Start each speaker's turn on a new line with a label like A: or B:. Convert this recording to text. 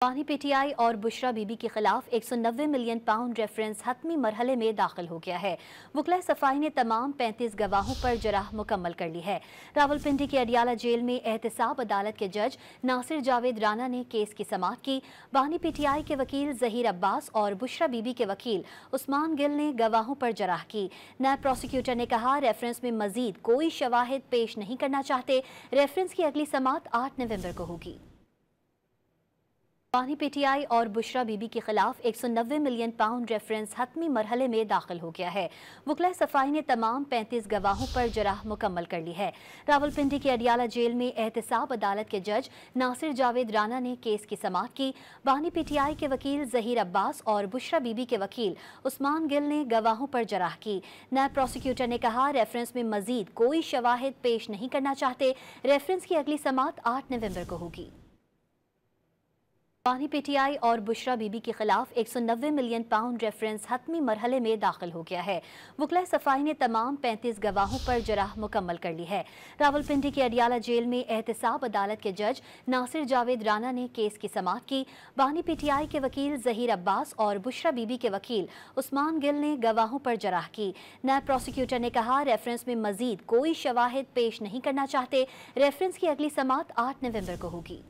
A: बानी पीटीआई और बुशरा बीबी के खिलाफ 190 मिलियन पाउंड रेफरेंस हतमी मरहले में दाखिल हो गया है। वकला सफाई ने तमाम 35 गवाहों पर जराह मुकम्मल कर ली है। रावलपिंडी की अडियाला जेल में एहतसाब अदालत के जज नासिर जावेद राना ने केस की समाअत की। बानी पीटीआई के वकील जहीर अब्बास और बुशरा बीबी के वकील उस्मान गिल ने गवाहों पर जराह की। नायब प्रोसिक्यूटर ने कहा, रेफरेंस में मजीद कोई शवाहिद पेश नहीं करना चाहते। रेफरेंस की अगली समाअत 8 नवंबर को होगी। बानी पीटीआई और बुशरा बीबी के खिलाफ 190 मिलियन पाउंड रेफरेंस हतमी मरहले में दाखिल हो गया है। वकला सफाई ने तमाम 35 गवाहों पर जराह मुकम्मल कर ली है। रावलपिंडी की अडियाला जेल में एहतसाब अदालत के जज नासिर जावेद राना ने केस की समाअत की। बानी पीटीआई के वकील जहीर अब्बास और बुशरा बीबी के वकील उस्मान गिल ने गवाहों पर जराह की। नायब प्रोसिक्यूटर ने कहा, रेफरेंस में मजीद कोई शवाहिद पेश नहीं करना चाहते। रेफरेंस की अगली समाअत 8 नवंबर को होगी। बानी पीटीआई और बुशरा बीबी के खिलाफ 190 मिलियन पाउंड रेफरेंस हतमी मरहले में दाखिल हो गया है। वकला सफाई ने तमाम 35 गवाहों पर जराह मुकम्मल कर ली है। रावलपिंडी की अडियाला जेल में एहतसाब अदालत के जज नासिर जावेद राना ने केस की समाअत की। बानी पीटीआई के वकील जहीर अब्बास और बुशरा बीबी के वकील उस्मान गिल ने गवाहों पर जराह की। नायब प्रोसिक्यूटर ने कहा, रेफरेंस में मजीद कोई शवाहिद पेश नहीं करना चाहते। रेफरेंस की अगली समाअत 8 नवंबर को होगी।